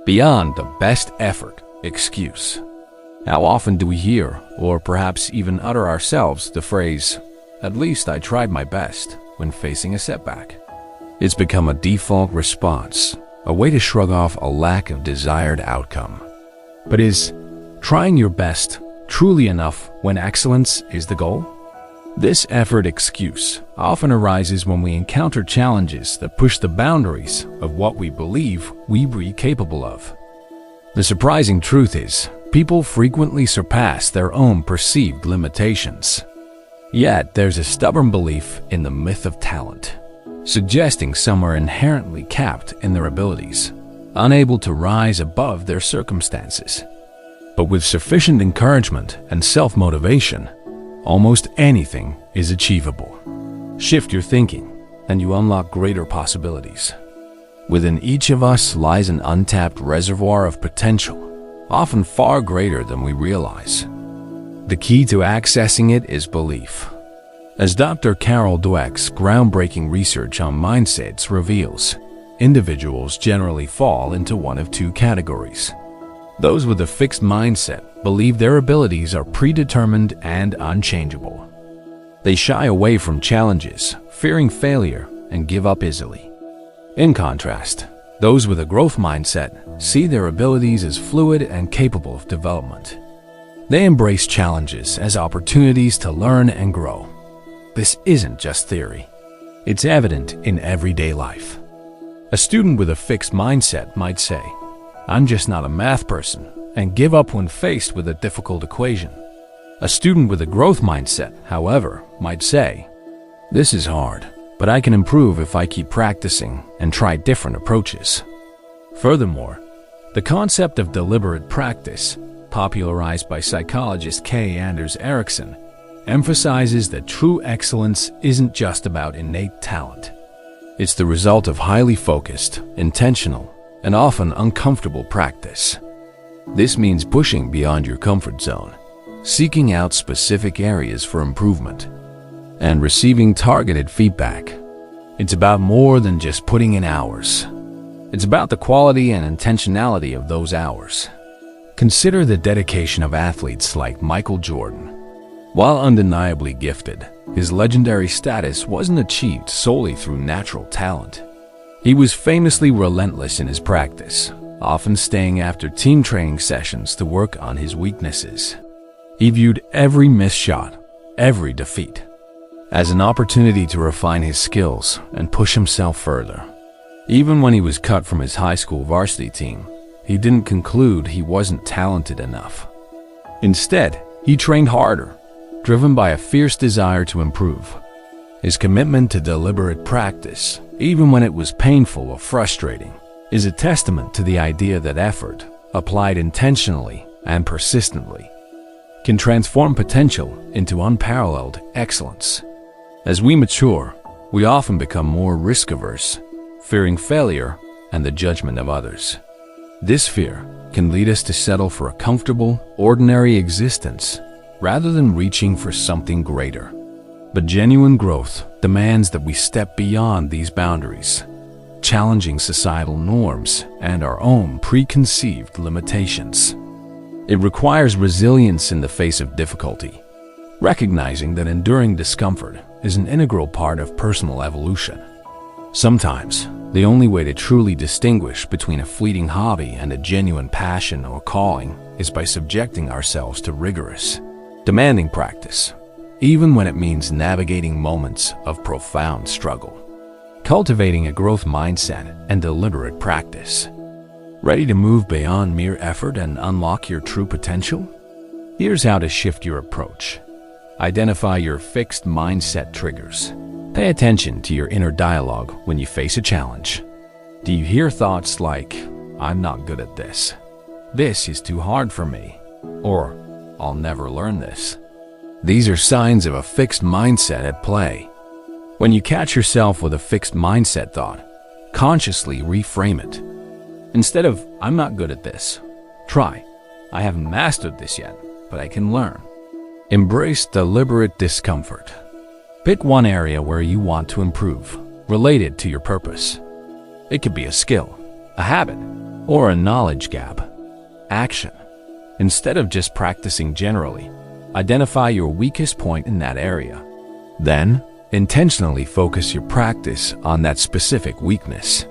Beyond the best effort excuse. How often do we hear, or perhaps even utter ourselves, the phrase, "At least I tried my best," when facing a setback? It's become a default response, a way to shrug off a lack of desired outcome. But is trying your best truly enough when excellence is the goal? This effort excuse often arises when we encounter challenges that push the boundaries of what we believe we be capable of. The surprising truth is, people frequently surpass their own perceived limitations. Yet there's a stubborn belief in the myth of talent, suggesting some are inherently capped in their abilities, unable to rise above their circumstances. But with sufficient encouragement and self-motivation, almost anything is achievable. Shift your thinking, and you unlock greater possibilities. Within each of us lies an untapped reservoir of potential, often far greater than we realize. The key to accessing it is belief. As Dr. Carol Dweck's groundbreaking research on mindsets reveals, individuals generally fall into one of two categories. Those with a fixed mindset believe their abilities are predetermined and unchangeable. They shy away from challenges, fearing failure, and give up easily. In contrast, those with a growth mindset see their abilities as fluid and capable of development. They embrace challenges as opportunities to learn and grow. This isn't just theory. It's evident in everyday life. A student with a fixed mindset might say, "I'm just not a math person," and give up when faced with a difficult equation. A student with a growth mindset, however, might say, "This is hard, but I can improve if I keep practicing and try different approaches." Furthermore, the concept of deliberate practice, popularized by psychologist K. Anders Ericsson, emphasizes that true excellence isn't just about innate talent. It's the result of highly focused, intentional, and often uncomfortable practice. This means pushing beyond your comfort zone, seeking out specific areas for improvement, and receiving targeted feedback. It's about more than just putting in hours. It's about the quality and intentionality of those hours. Consider the dedication of athletes like Michael Jordan. While undeniably gifted, his legendary status wasn't achieved solely through natural talent. He was famously relentless in his practice, often staying after team training sessions to work on his weaknesses. He viewed every missed shot, every defeat, as an opportunity to refine his skills and push himself further. Even when he was cut from his high school varsity team, he didn't conclude he wasn't talented enough. Instead, he trained harder, driven by a fierce desire to improve. His commitment to deliberate practice, even when it was painful or frustrating, is a testament to the idea that effort, applied intentionally and persistently, can transform potential into unparalleled excellence. As we mature, we often become more risk-averse, fearing failure and the judgment of others. This fear can lead us to settle for a comfortable, ordinary existence rather than reaching for something greater. But genuine growth demands that we step beyond these boundaries, challenging societal norms and our own preconceived limitations. It requires resilience in the face of difficulty, recognizing that enduring discomfort is an integral part of personal evolution. Sometimes, the only way to truly distinguish between a fleeting hobby and a genuine passion or calling is by subjecting ourselves to rigorous, demanding practice, even when it means navigating moments of profound struggle. Cultivating a growth mindset and deliberate practice. Ready to move beyond mere effort and unlock your true potential? Here's how to shift your approach. Identify your fixed mindset triggers. Pay attention to your inner dialogue when you face a challenge. Do you hear thoughts like, "I'm not good at this," "This is too hard for me," or "I'll never learn this"? These are signs of a fixed mindset at play. When you catch yourself with a fixed mindset thought, consciously reframe it. Instead of, "I'm not good at this," try, "I haven't mastered this yet, but I can learn." Embrace deliberate discomfort. Pick one area where you want to improve, related to your purpose. It could be a skill, a habit, or a knowledge gap. Action. Instead of just practicing generally, identify your weakest point in that area. Then, intentionally focus your practice on that specific weakness.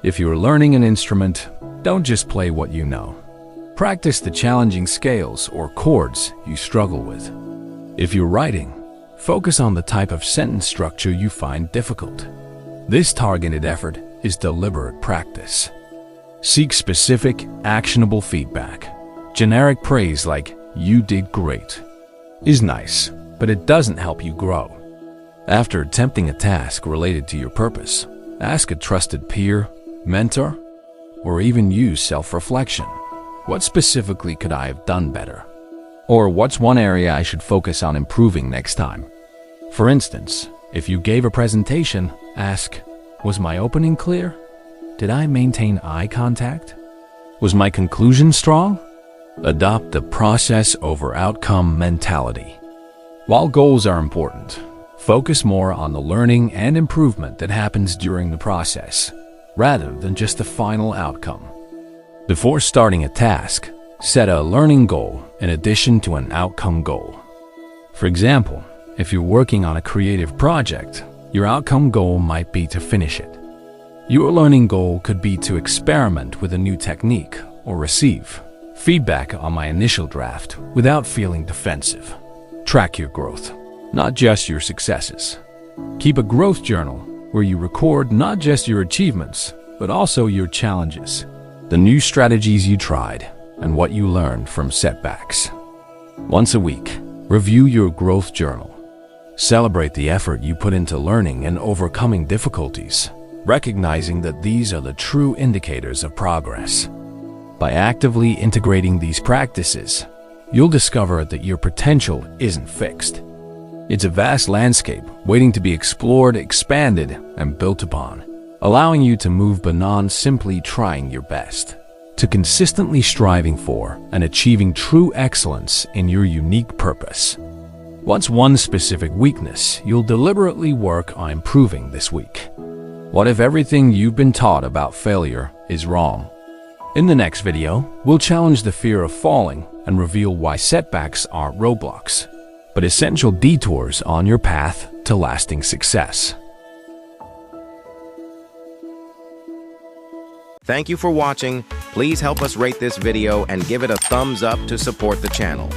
If you're learning an instrument, don't just play what you know. Practice the challenging scales or chords you struggle with. If you're writing, focus on the type of sentence structure you find difficult. This targeted effort is deliberate practice. Seek specific, actionable feedback. Generic praise like, "You did great," is nice, but it doesn't help you grow. After attempting a task related to your purpose, ask a trusted peer, mentor, or even use self-reflection. What specifically could I have done better? Or what's one area I should focus on improving next time? For instance, if you gave a presentation, ask, "Was my opening clear? Did I maintain eye contact? Was my conclusion strong?" Adopt the process over outcome mentality. While goals are important, focus more on the learning and improvement that happens during the process, rather than just the final outcome. Before starting a task, set a learning goal in addition to an outcome goal. For example, if you're working on a creative project, your outcome goal might be to finish it. Your learning goal could be to experiment with a new technique or receive feedback on my initial draft without feeling defensive. Track your growth, not just your successes. Keep a growth journal where you record not just your achievements, but also your challenges, the new strategies you tried, and what you learned from setbacks. Once a week, review your growth journal. Celebrate the effort you put into learning and overcoming difficulties, recognizing that these are the true indicators of progress. By actively integrating these practices, you'll discover that your potential isn't fixed. It's a vast landscape waiting to be explored, expanded, and built upon, allowing you to move beyond simply trying your best, to consistently striving for and achieving true excellence in your unique purpose. What's one specific weakness you'll deliberately work on improving this week? What if everything you've been taught about failure is wrong? In the next video, we'll challenge the fear of falling and reveal why setbacks aren't roadblocks, but essential detours on your path to lasting success. Thank you for watching. Please help us rate this video and give it a thumbs up to support the channel.